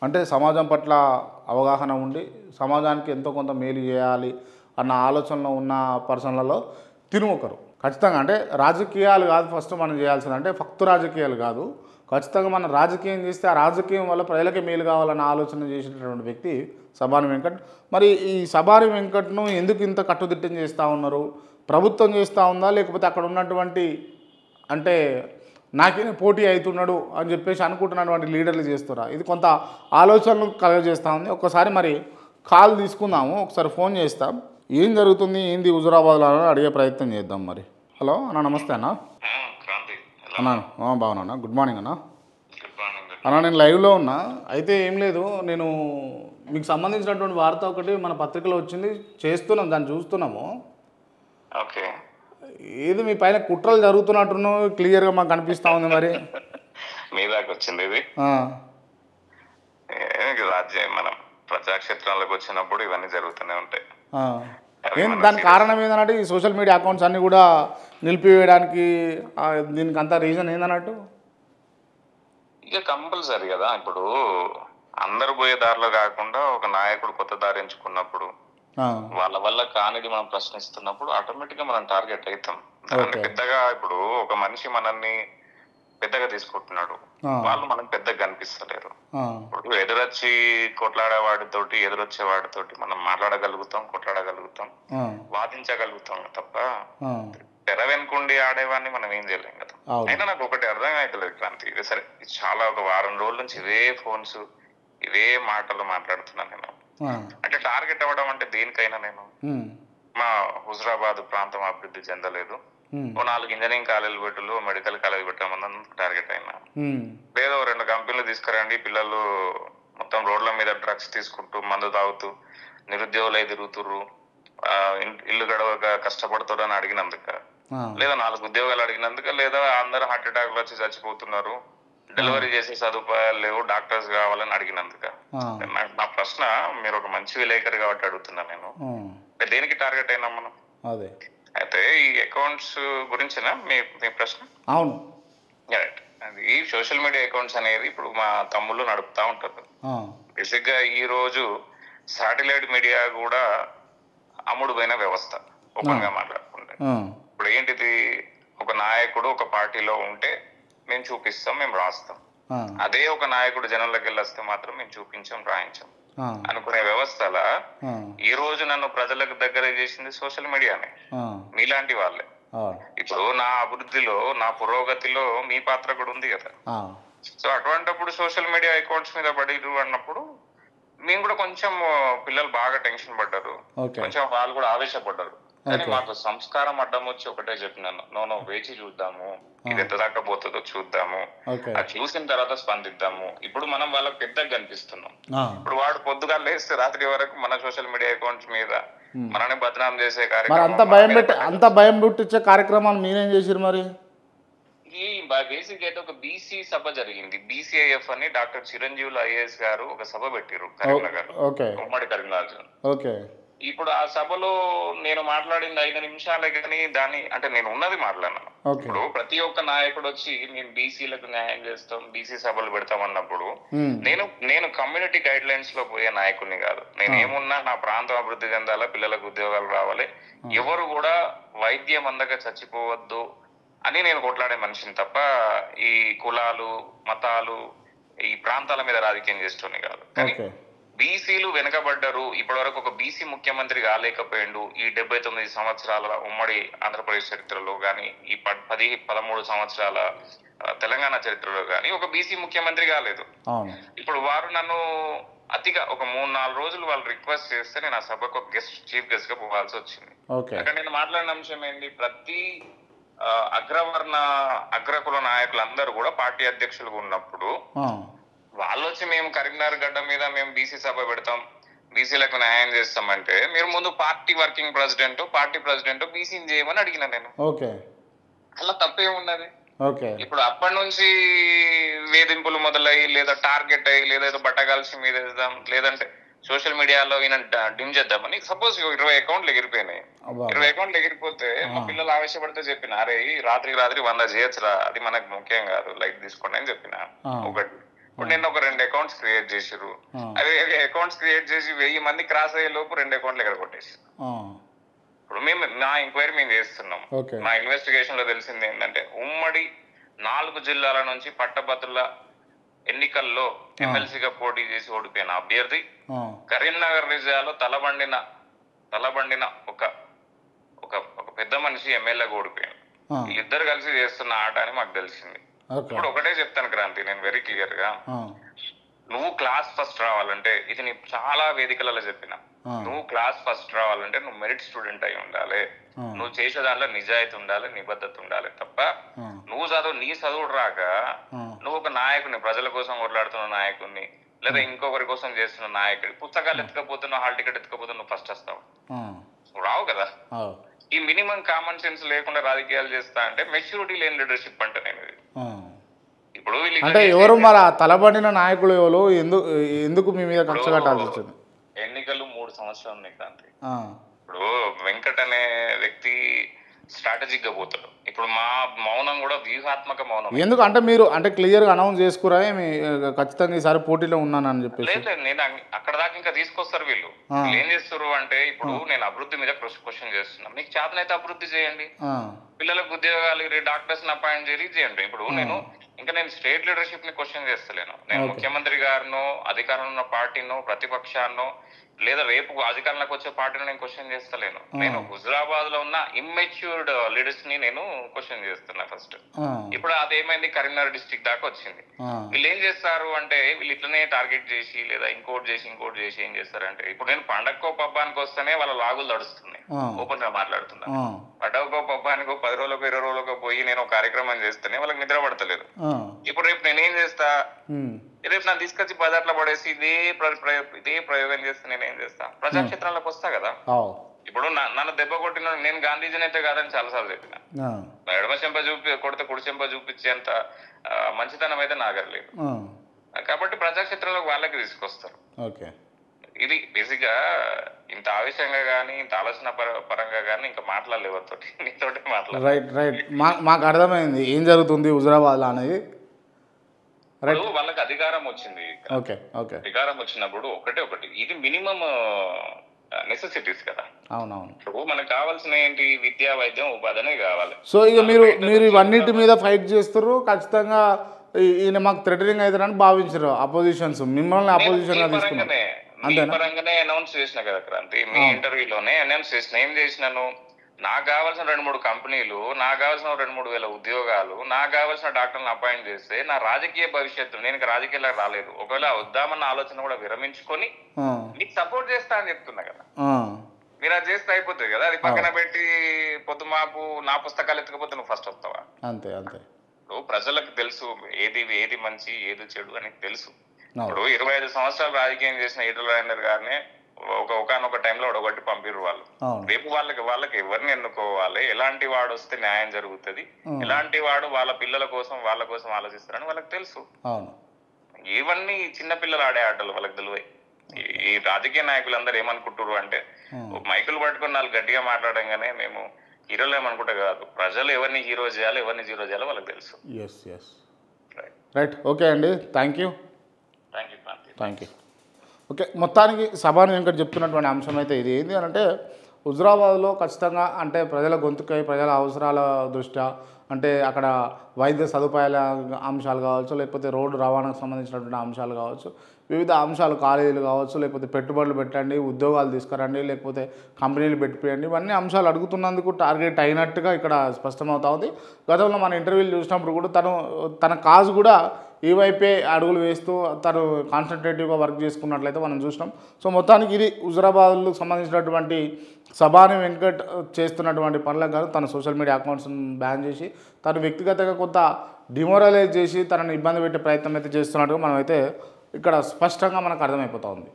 అంటే సమాజం పట్ల అవగాహన ఉండి సమాజానికి ఎంతో కొంత మేలు చేయాలి అన్న ఆలోచనలో ఉన్న పర్సన్లలో తిను ఒకరు. ఖచ్చితంగా అంటే రాజకీయాలు కాదు ఫస్ట్ మనం చేయాల్సింది, అంటే ఫక్తు రాజకీయాలు కాదు, ఖచ్చితంగా మనం రాజకీయం చేస్తే ఆ రాజకీయం వల్ల ప్రజలకే మేలు కావాలన్న ఆలోచన చేసినటువంటి వ్యక్తి సబాని వెంకట్. మరి ఈ సబాని వెంకట్ను ఎందుకు ఇంత కట్టుదిట్టం చేస్తూ ఉన్నారు? ప్రభుత్వం చేస్తూ ఉందా, లేకపోతే అక్కడ ఉన్నటువంటి అంటే నాకే పోటీ అవుతున్నాడు అని చెప్పేసి అనుకుంటున్నటువంటి లీడర్లు చేస్తారా? ఇది కొంత ఆలోచనలు కలగజేస్తూ ఉంది. ఒక్కసారి మరి కాల్ తీసుకుందాము, ఒకసారి ఫోన్ చేస్తాం, ఏం జరుగుతుంది ఏంది హుజురాబాద్లో అని అడిగే ప్రయత్నం చేద్దాం. మరి హలో అన్న, నమస్తే అన్న. అన్నా బాగున్నా, గుడ్ మార్నింగ్ అన్న. అన్న నేను లైవ్లో ఉన్నా, అయితే ఏం లేదు, నేను మీకు సంబంధించినటువంటి వార్త ఒకటి మన పత్రికలో వచ్చింది, చేస్తున్నాం, దాన్ని చూస్తున్నాము. ఓకే, ఏది మీ పైన కుట్రలు జరుగుతున్నట్టును క్లియర్గా మాకు కనిపిస్తూ ఉంది. మరి మీ దాకా వచ్చింది ఇది. రాజ్యం మనం ప్రజాక్షేత్రాలకు వచ్చినప్పుడు ఇవన్నీ జరుగుతూనే ఉంటాయి. దానికి కారణం ఏంటంటే ఈ సోషల్ మీడియా అకౌంట్స్ అన్నీ కూడా నిలిపివేయడానికి దీనికి అంత రీజన్ ఏందన్నట్టు? ఇక కంపల్సరీ కదా, ఇప్పుడు అందరు పోయే దారిలో కాకుండా ఒక నాయకుడు కొత్త దారి ఎంచుకున్నప్పుడు వాళ్ళ వల్ల కానిది మనం ప్రశ్నిస్తున్నప్పుడు ఆటోమేటిక్ గా మనం టార్గెట్ అవుతాం. పెద్దగా ఇప్పుడు ఒక మనిషి మనల్ని పెద్దగా తీసుకుంటున్నాడు, వాళ్ళు మనకు పెద్దగా కనిపిస్తలేరు. ఇప్పుడు ఎదురొచ్చి కొట్లాడే వాడితోటి ఎదురొచ్చే వాడితోటి మనం మాట్లాడగలుగుతాం, కొట్లాడగలుగుతాం, వాదించగలుగుతాం తప్ప తెర వెనుకుండి ఆడేవాడిని మనం ఏం చేయలేం కదా. అయినా నాకు ఒకటి అర్థం అవుతలేదు క్రాంతి, ఇది సరే చాలా ఒక వారం రోజుల నుంచి ఇవే ఫోన్స్ ఇవే మాటలు మాట్లాడుతున్నాను నేను. అంటే టార్గెట్ అవ్వడం అంటే దేనికైనా నేను మా హుజురాబాద్ ప్రాంతం అభివృద్ధి చెందలేదు, ఓ 4 ఇంజనీరింగ్ కాలేజీలు పెట్టులు మెడికల్ కాలేజ్ పెట్టామని టార్గెట్ అయినా, లేదో 2 కంపెనీలు తీసుకురండి, పిల్లలు మొత్తం రోడ్ల మీద డ్రగ్స్ తీసుకుంటూ మందు తాగుతూ నిరుద్యోగులై తిరుగుతుర్రు, ఇల్లు గడవక కష్టపడుతారు అని అడిగినందుక, లేదా 4 ఉద్యోగాలు అడిగినందుక, లేదా అందరూ హార్ట్ అటాక్లు వచ్చి చచ్చిపోతున్నారు, డెలివరీ చేసే సదుపాయాలు లేవు, డాక్టర్స్ కావాలని అడిగినందుక. నా ప్రశ్న, మీరు ఒక మంచి విలేకరి కాబట్టి అడుగుతున్నా నేను, దేనికి టార్గెట్ అయినా మనం? అయితే ఈ అకౌంట్స్ గురించేనా మీ ప్రశ్న? అవును, అది ఈ సోషల్ మీడియా అకౌంట్స్ అనేది ఇప్పుడు మా తమ్ముళ్ళు నడుపుతా ఉంటారు. బేసిక్ గా ఈ రోజు శాటిలైట్ మీడియా కూడా అమ్ముడుపోయిన వ్యవస్థ, ఓపెన్ గా మాట్లాడుకుంటే. ఇప్పుడు ఏంటిది, ఒక నాయకుడు ఒక పార్టీలో ఉంటే మేము చూపిస్తాం, మేము రాస్తాం, అదే ఒక నాయకుడు జనంలోకి వెళ్ళి వస్తే మాత్రం మేము చూపించాం, రాయించాం అనుకునే వ్యవస్థల ఈ రోజు నన్ను ప్రజలకు దగ్గర చేసింది సోషల్ మీడియానే, మీలాంటి వాళ్ళే. ఇప్పుడు నా అభివృద్ధిలో నా పురోగతిలో మీ పాత్ర కూడా ఉంది కదా. సో అటువంటిప్పుడు సోషల్ మీడియా అకౌంట్స్ మీద పడిరు అన్నప్పుడు మేము కూడా కొంచెం, పిల్లలు బాగా టెన్షన్ పడ్డారు, కొంచెం వాళ్ళు కూడా ఆవేశపడ్డారు. కానీ మాకు సంస్కారం అడ్డం వచ్చి ఒకటే చెప్పినాను, నో వేచి చూద్దాము, ఇది ఎంత దాకా పోతుందో చూద్దాము, అది చూసిన తర్వాత స్పందిద్దాము. ఇప్పుడు మనం వాళ్ళకి పెద్దగా కనిపిస్తున్నాం. ఇప్పుడు వాడు పొద్దుగా లేస్తే రాత్రి వరకు మన సోషల్ మీడియా అకౌంట్స్ మీద మనని బదనాం చేసే కార్యక్రమం, అంత భయం పుట్టించే కార్యక్రమాలు మీరేం చేశారు మరి? ఈ బేసిక్ అయితే ఒక బీసీ సభ జరిగింది, బీసీఐఎఫ్ అని డాక్టర్ చిరంజీవులు ఐఏఎస్ గారు ఒక సభ పెట్టారు కరీంనగర్, ఉమ్మడి కరీంనగర్. ఇప్పుడు ఆ సభలో నేను మాట్లాడింది 5 నిమిషాలే, కానీ దాన్ని అంటే నేను ఉన్నది మాట్లాడినాను. ఇప్పుడు ప్రతి ఒక్క నాయకుడు వచ్చి మేము బీసీలకు న్యాయం చేస్తాం, బీసీ సభలు పెడతాం అన్నప్పుడు నేను కమ్యూనిటీ గైడ్ లైన్స్ లో పోయే నాయకుడిని కాదు. నేను ఏమున్నా నా ప్రాంతం అభివృద్ధి చెందాలా, పిల్లలకు ఉద్యోగాలు రావాలి, ఎవరు కూడా వైద్యం అందక చచ్చిపోవద్దు అని నేను కొట్లాడే మనిషిని తప్ప ఈ కులాలు మతాలు ఈ ప్రాంతాల మీద రాజకీయం చేస్తూనే కాదు. కానీ బీసీలు వెనకబడ్డారు, ఇప్పటి వరకు ఒక బీసీ ముఖ్యమంత్రి కాలేకపోయిండు ఈ 79 సంవత్సరాల ఉమ్మడి ఆంధ్రప్రదేశ్ చరిత్రలో గాని, ఈ 13 సంవత్సరాల తెలంగాణ చరిత్రలో గాని ఒక బీసీ ముఖ్యమంత్రి కాలేదు. ఇప్పుడు వారు నన్ను అతిగా ఒక 3-4 రోజులు వాళ్ళు రిక్వెస్ట్ చేస్తే నేను ఆ సభకు ఒక చీఫ్ గెస్ట్ గా పోవాల్సి వచ్చింది. అక్కడ నేను మాట్లాడిన అంశం ఏంటి, ప్రతి అగ్రకుల నాయకులందరూ కూడా పార్టీ అధ్యక్షులుగా ఉన్నప్పుడు వాళ్ళు వచ్చి మేము కరీంనగర్ గడ్డ మీద మేము బీసీ సభ పెడతాం, బీసీలకు న్యాయం చేస్తామంటే మీరు ముందు party working president, party president బీసీని చేయమని అడిగిన నేను. అలా తప్పేమున్నది? ఇప్పుడు అప్పటి నుంచి వేధింపులు మొదలయ్యి, లేదా టార్గెట్ అయ్యి, లేదా బట్టగాల్సి మీద వేద్దాం, లేదంటే సోషల్ మీడియాలో ఈయన డిమ్ చేద్దామని. సపోజ్ 20 అకౌంట్లు ఎగిరిపోయినాయి, 20 అకౌంట్లు ఎగిరిపోతే మా పిల్లలు ఆవేశపడితే చెప్పిన, అరే రాత్రి 100 చేయొచ్చురా, అది మనకు ముఖ్యం కాదు, లైట్ తీసుకోండి అని చెప్పిన. ఒకటి ఇప్పుడు నేను ఒక 2 అకౌంట్స్ క్రియేట్ చేసిర్రు, అవి అకౌంట్స్ క్రియేట్ చేసి 1000 మంది క్రాస్ అయ్యే లోపు 2 అకౌంట్లు ఎక్కడ కొట్టేసి. ఇప్పుడు మేము నా ఎంక్వైరీ మేము చేస్తున్నాం. నా ఇన్వెస్టిగేషన్ లో తెలిసింది ఏంటంటే ఉమ్మడి 4 జిల్లాల నుంచి పట్టభద్రుల ఎన్నికల్లో ఎమ్మెల్సీగా పోటీ చేసి ఓడిపోయిన అభ్యర్థి కరీంనగర్ జిల్లాలో తలబండిన ఒక పెద్ద మనిషి ఎమ్మెల్యేగా ఓడిపోయాడు. వీళ్ళిద్దరు కలిసి చేస్తున్న ఆట అని మాకు తెలిసింది. ఇప్పుడు ఒకటే చెప్తాను క్రాంతి, నేను వెరీ క్లియర్ గా, నువ్వు క్లాస్ ఫస్ట్ రావాలంటే, ఇది నీ చాలా వేదికలలో చెప్పిన, నువ్వు క్లాస్ ఫస్ట్ రావాలంటే నువ్వు మెరిట్ స్టూడెంట్ అయి ఉండాలి, నువ్వు చేసే దాంట్లో నిజాయితీ ఉండాలి, నిబద్ధత ఉండాలి తప్ప నువ్వు నీ చదువు రాక నువ్వు ఒక నాయకుని, ప్రజల కోసం కొట్లాడుతున్న నాయకుడిని లేదా ఇంకొకరి కోసం చేస్తున్న నాయకుడి పుస్తకాలు ఎత్తుకపోతున్నావు, హాల్ టికెట్ ఎత్తుకపోతే నువ్వు ఫస్ట్ వస్తావు? రావు కదా. ఈ మినిమం కామన్ సెన్స్ లేకుండా రాజకీయాలు చేస్తా అంటే మెచ్యూరిటీ లేని లీడర్షిప్ అంటే నేను ఇప్పుడు అంటే ఎవరు మరి తలబడిన నాయకులు ఎవరు, ఎందుకు మీ మీద కక్ష కట్టాల్సి వచ్చింది? ఎన్నికలు 3 సంవత్సరాలు ఉన్నాయి క్రాంతి. ఇప్పుడు వెంకట్ అనే వ్యక్తి స్ట్రాటజిక్ గా పోతాడు. ఇప్పుడు మా మౌనం కూడా వ్యూహాత్మక మౌనం. ఎందుకు అంటే మీరు అంటే క్లియర్ గా అనౌన్స్ చేసుకురా ఖచ్చితంగా ఈసారి పోటీలో ఉన్నానని చెప్పేసి? లేదు, నేను అక్కడ దాకా ఇంకా తీసుకొస్తారు వీళ్ళు. ఏం చేస్తారు అంటే, ఇప్పుడు నేను అభివృద్ధి మీద క్వశ్చన్ చేస్తున్నాను, మీకు చేతనైతే అభివృద్ధి చేయండి, పిల్లలకు ఉద్యోగాలు డాక్టర్స్ అపాయింట్ చేయండి. ఇప్పుడు నేను స్టేట్ లీడర్షిప్ ని క్వశ్చన్ చేస్తలేను. నేను ముఖ్యమంత్రి గారినో, అధికారంలో ఉన్న పార్టీనో, ప్రతిపక్షాన్నో, లేదా రేపు అధికారంలోకి వచ్చే పార్టీని నేను క్వశ్చన్ చేస్తలేను. నేను హుజరాబాద్ లో ఉన్న ఇమ్మెచ్యూర్డ్ లీడర్స్ ని నేను క్వశ్చన్ చేస్తున్నా ఫస్ట్. ఇప్పుడు అదేమైంది, కరీంనగర్ డిస్ట్రిక్ట్ దాకా వచ్చింది. వీళ్ళు ఏం చేస్తారు అంటే, వీళ్ళు ఇట్లనే టార్గెట్ చేసి లేదా ఇంకోటి చేసి ఏం చేస్తారంటే, ఇప్పుడు నేను పండగకో పబ్బానికి వస్తేనే వాళ్ళ లాగులు తడుస్తున్నాయి. ఓపెన్ గా మాట్లాడుతున్నా, పండగకో పబ్బానికో 10 రోజులకో 20 రోజులకో పోయి నేను కార్యక్రమం చేస్తేనే వాళ్ళకి నిద్ర పడతలేదు. ఇప్పుడు రేపు నేనేం చేస్తా, రేపు నన్ను తీసుకొచ్చి బజార్లో పడేసి ఇదే ప్రయోగం చేస్తే నేనేం చేస్తా, ప్రజాక్షేత్రాలకు వస్తా కదా. ఇప్పుడు నన్ను దెబ్బ కొట్టిన నేను గాంధీజీని అయితే కాదని చాలాసార్లు చెప్పిన, ఎడమ చెంప కొడితే కుడి చెంప చూపించేంత మంచితనం అయితే నాగర్లేదు. కాబట్టి ప్రజాక్షేత్రంలోకి వాళ్ళకి తీసుకొస్తారు. ఇది బేసిక్ గా ఇంత ఆవేశంగా గానీ, ఇంత ఆలోచన పరంగా గానీ ఇంకా మాట్లాడలేవతో నీతోటి మాట్లాడాలి. రైట్ మాకు అర్థమైంది ఏం జరుగుతుంది హుజరాబాద్ అనేది. వాళ్ళకి అధికారం వచ్చింది. అధికారం వచ్చినప్పుడు ఒకటి ఇది మినిమం నెసెసిటీస్ కదా. అవునవును. ఇప్పుడు మనకు కావాల్సిన ఏంటి, విద్యా, వైద్యం, ఉపాధి కావాలి. సో ఇక మీరు ఇవన్నిటి మీద ఫైట్ చేస్తారు. ఖచ్చితంగా ఈయన మాకు థ్రెటనింగ్ అవుతారని భావించారు అపోజిషన్స్, మిమ్మల్ని అపోజిషన్ గా తీసుకున్నారు. పరంగానే అనౌన్స్ చేసిన కదా క్రాంతి, మీ ఇంటర్వ్యూలోనే అనౌన్స్ చేసిన. ఏం చేసినాను, నాకు కావాల్సిన 2-3 కంపెనీలు, నాకు కావాల్సిన 2-3 వేల ఉద్యోగాలు, నాకు కావాల్సిన డాక్టర్లను అపాయింట్ చేస్తే నా రాజకీయ భవిష్యత్తు, నేను రాజకీయాలకు రాలేదు, ఒకవేళ వద్దామన్న ఆలోచన కూడా విరమించుకొని నీకు సపోర్ట్ చేస్తా అని చెప్తున్నా కదా. మీరు అది చేస్తే అయిపోతుంది కదా. అది పక్కన పెట్టి పొద్దుమాపు నా పుస్తకాలు ఎత్తుకపోతే నువ్వు ఫస్ట్ వస్తావా? అంతే. ప్రజలకు తెలుసు ఏది మంచి ఏది చెడు అని తెలుసు. ఇప్పుడు 25 సంవత్సరాలు రాజకీయం చేసిన ఈటల రాజేందర్ గారిని ఒకనొక టైంలో ఒడగొట్టి పంపిరు వాళ్ళు. రేపు వాళ్ళకి ఎవరిని ఎన్నుకోవాలి, ఎలాంటి వాడు వస్తే న్యాయం జరుగుతుంది, ఎలాంటి వాడు వాళ్ళ పిల్లల కోసం వాళ్ళ కోసం ఆలోచిస్తారని వాళ్ళకి తెలుసు. ఇవన్నీ చిన్న పిల్లలు ఆడే ఆటలు వాళ్ళకి తెలివై. ఈ రాజకీయ నాయకులందరూ ఏమనుకుంటారు అంటే, మైకులు పట్టుకుని వాళ్ళు గట్టిగా మాట్లాడంగానే మేము హీరోలు ఏమనుకుంటా కాదు, ప్రజలు ఎవరిని హీరో చేయాలి, ఎవరిని జీరో చేయాలో వాళ్ళకి తెలుసు. రైట్. ఓకే అండి, థ్యాంక్ యూ. ఓకే, మొత్తానికి సభాని వెంకట్ చెప్తున్నటువంటి అంశం అయితే ఇది ఏంటి అని అంటే, హుజరాబాద్లో ఖచ్చితంగా అంటే ప్రజల గొంతుకై, ప్రజల అవసరాల దృష్ట్యా, అంటే అక్కడ వైద్య సదుపాయాల అంశాలు కావచ్చు, లేకపోతే రోడ్డు రవాణాకు సంబంధించినటువంటి అంశాలు కావచ్చు, వివిధ అంశాలు, కాలేజీలు కావచ్చు, లేకపోతే పెట్టుబడులు పెట్టండి, ఉద్యోగాలు తీసుకురండి, లేకపోతే కంపెనీలు పెట్టిపోయండి, ఇవన్నీ అంశాలు అడుగుతున్నందుకు టార్గెట్ అయినట్టుగా ఇక్కడ స్పష్టమవుతా ఉంది. గతంలో మన ఇంటర్వ్యూలు చూసినప్పుడు కూడా తన కాజు కూడా ఈ వైపే అడుగులు వేస్తూ తను కాన్సన్ట్రేటివ్గా వర్క్ చేసుకున్నట్లయితే మనం చూసినాం. సో మొత్తానికి ఇది హుజరాబాద్కు సంబంధించినటువంటి సభాని వెంకట్ చేస్తున్నటువంటి పనులకు గాను తన సోషల్ మీడియా అకౌంట్స్ని బ్యాన్ చేసి, తను వ్యక్తిగతంగా కొంత డిమోరలైజ్ చేసి తనని ఇబ్బంది పెట్టే ప్రయత్నం అయితే చేస్తున్నట్టుగా మనమైతే ఇక్కడ స్పష్టంగా మనకు అర్థమైపోతూ ఉంది.